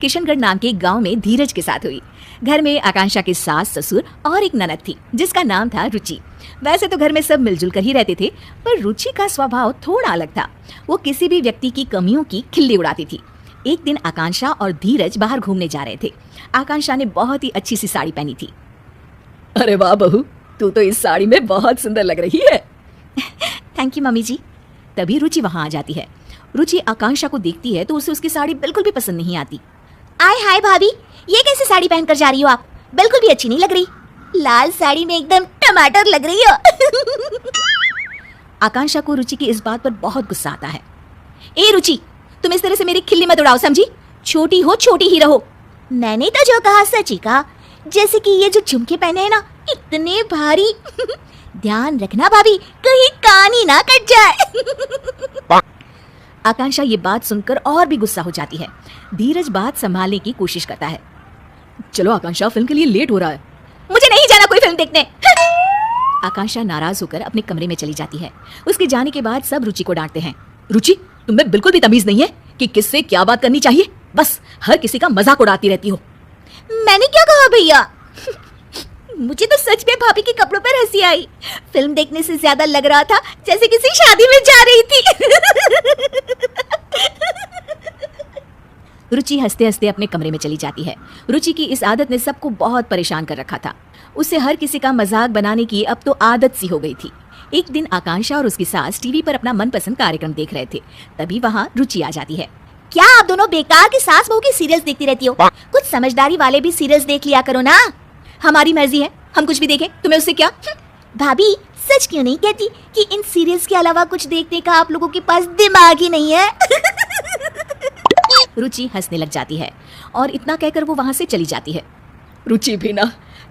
किशनगढ़ नाम के एक गांव में धीरज के साथ हुई। घर में आकांक्षा के सास ससुर और एक ननद थी जिसका नाम था रुचि। वैसे तो घर में सब मिलजुल कर ही रहते थे, पर रुचि का स्वभाव थोड़ा अलग था। वो किसी भी व्यक्ति की कमियों की खिल्ली उड़ाती थी। एक दिन आकांक्षा और धीरज बाहर घूमने जा रहे थे। आकांक्षा ने बहुत ही अच्छी सी साड़ी पहनी थी। अरे वाह बहू, तू तो इस साड़ी में बहुत सुंदर लग रही है। थैंक यू मम्मी जी। तभी रुचि वहां आ जाती है। रुचि आकांक्षा को देखती है तो उसे उसकी साड़ी बिल्कुल भी पसंद नहीं आती। आय हाय भाभी, ये कैसे साड़ी पहनकर जा रही हो आप? बिल्कुल भी अच्छी नहीं लग रही। लाल साड़ी में एकदम टमाटर लग रही हो। आकांक्षा को रुचि की इस बात पर बहुत गुस्सा आता है। ए रुचि, तुम इस तरह से मेरी खिल्ली मत उड़ाओ, समझी? छोटी हो छोटी ही रहो। मैंने तो जो कहा सच ही कहा। जैसे कि ये जो झुमके पहने हैं ना, इतने भारी। ध्यान रखना भाभी, कहीं कान ही ना कट जाए। आकांक्षा ये बात सुनकर और भी गुस्सा हो जाती है। धीरज बात संभालने की कोशिश करता है। चलो आकांक्षा, फिल्म के लिए लेट हो रहा है। मुझे नहीं जाना कोई फिल्म देखने। आकांक्षा नाराज होकर अपने कमरे में चली जाती है। उसके जाने के बाद सब रुचि को डांटते हैं। रुचि, तुम्हें बिल्कुल भी तमीज नहीं है कि किससे क्या बात करनी चाहिए। बस हर किसी का मजाक उड़ाती रहती हो। मैंने क्या कहा भैया? मुझे तो सच में भाभी के कपड़ों पर हंसी आई। फिल्म देखने से ज्यादा लग रहा था जैसे किसी शादी में जा रही थी। रुचि हंसते हंसते अपने कमरे में चली जाती है। रुचि की इस आदत ने सबको बहुत परेशान कर रखा था। उसे हर किसी का मजाक बनाने की अब तो आदत सी हो गई थी। एक दिन आकांक्षा और उसकी सास टीवी पर अपना मनपसंद कार्यक्रम देख रहे थे। तभी वहाँ रुचि आ जाती है। क्या आप दोनों बेकार की सास बहू की सीरियल्स देखती रहती हो? कुछ समझदारी वाले भी सीरियल्स देख लिया करो ना। हमारी मर्जी है, हम कुछ भी देखें, तुम्हें उससे क्या? भाभी सच क्यों नहीं कहती कि इन सीरियल्स के अलावा कुछ देखने का आप लोगों के पास दिमाग ही नहीं है? रुचि हंसने लग जाती है और इतना कहकर वो वहाँ से चली जाती है। रुचि भी ना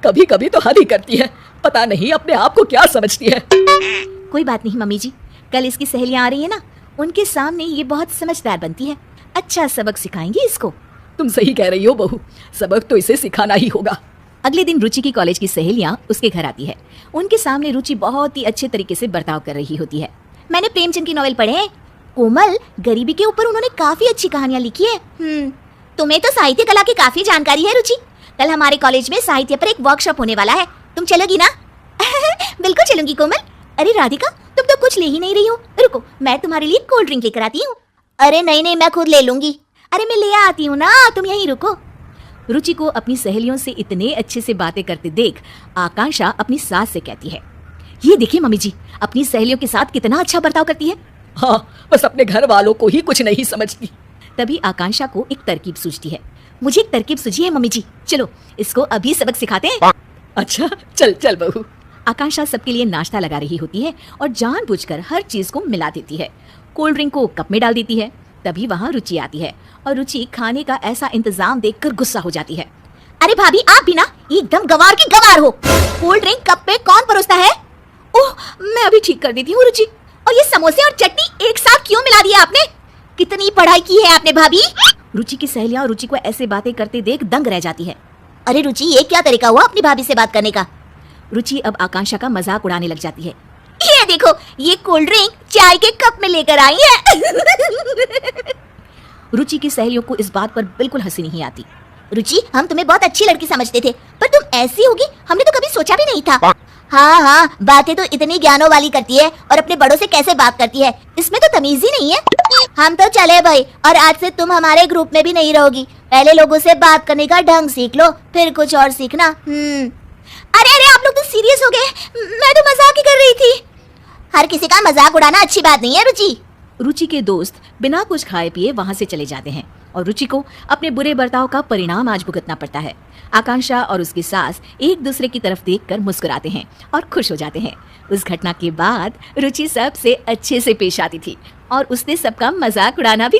कभी कभी तो हद ही करती है। पता नहीं अपने आप को क्या समझती है। कोई बात नहीं मम्मी जी, कल इसकी सहेलियां आ रही है ना, उनके सामने ये बहुत समझदार बनती है। अच्छा सबक सिखाएंगे इसको। तुम सही कह रही हो बहू, सबक तो इसे सिखाना ही होगा। अगले दिन रुचि की कॉलेज की सहेलियां उसके घर आती है। उनके सामने रुचि बहुत ही अच्छे तरीके से बर्ताव कर रही होती है। मैंने प्रेमचंद की नॉवेल पढ़े हैं। कोमल, गरीबी के ऊपर उन्होंने काफी अच्छी कहानियां लिखी है। तुम्हें तो साहित्य कला की काफी जानकारी है रुचि। कल हमारे कॉलेज में साहित्य पर एक वर्कशॉप होने वाला है, तुम चलोगी ना? बिल्कुल चलूंगी कोमल। अरे राधिका, तुम तो कुछ ले ही नहीं रही हो। रुको, मैं तुम्हारे लिए कोल्ड ड्रिंक लेकर आती हूँ। अरे नहीं, मैं खुद ले लूंगी। अरे मैं ले आती हूँ ना, तुम यहीं रुको। रुचि को अपनी सहेलियों से इतने अच्छे से बातें करते देख आकांक्षा अपनी सास से कहती है, ये देखिए मम्मी जी, अपनी सहेलियों के साथ कितना अच्छा बर्ताव करती है। हाँ, बस अपने घर वालों को ही कुछ नहीं समझती। तभी आकांक्षा को एक तरकीब सूझती है। मुझे एक तरकीब सूझी है मम्मी जी, चलो इसको अभी सबक सिखाते हैं। अच्छा चल चल बहू। आकांक्षा सबके लिए नाश्ता लगा रही होती है और जानबूझकर हर चीज को मिला देती है। कोल्ड ड्रिंक को कप में डाल देती है। तभी वहाँ रुचि आती है और रुचि खाने का ऐसा इंतजाम देखकर गुस्सा हो जाती है। अरे भाभी, आप भी ना एकदम गवार की गवार हो। कोल्ड ड्रिंक कप पे कौन परोसता है? ओह, मैं अभी ठीक कर देती हूँ रुचि। और ये समोसे और चटनी एक साथ क्यों मिला दिया आपने? कितनी पढ़ाई की है आपने भाभी? रुचि की सहेलियां रुचि को ऐसे बातें करते देख दंग रह जाती है। अरे रुचि, ये क्या तरीका हुआ अपनी भाभी से बात करने का? रुचि अब आकांक्षा का मजाक उड़ाने लग जाती है। ये देखो, ये कोल्ड ड्रिंक चाय के कप में लेकर आई है। रुचि की सहेलियों को इस बात पर बिल्कुल हंसी नहीं आती। रुचि, हम तुम्हें बहुत अच्छी लड़की समझते थे, पर तुम ऐसी होगी हमने तो कभी सोचा भी नहीं था। हाँ, बातें तो इतनी ज्ञानों वाली करती है और अपने बड़ों से कैसे बात करती है, इसमें तो तमीज ही नहीं है। हम तो चले भाई, और आज से तुम हमारे ग्रुप में भी नहीं रहोगी। पहले लोगों से बात करने का ढंग सीख लो, फिर कुछ और सीखना। अरे आप लोग तो सीरियस हो गए, मैं तो मजाक ही कर रही थी। हर किसी का मजाक उड़ाना अच्छी बात नहीं है रुचि। रुचि के दोस्त बिना कुछ खाए पिए वहां से चले जाते हैं और रुचि को अपने बुरे बर्ताव का परिणाम आज भुगतना पड़ता है। आकांक्षा और उसकी सास एक दूसरे की तरफ देखकर मुस्कुराते हैं और खुश हो जाते हैं। उस घटना के बाद रुचि सबसे अच्छे से पेश आती थी और उसने सबका मजाक उड़ाना भी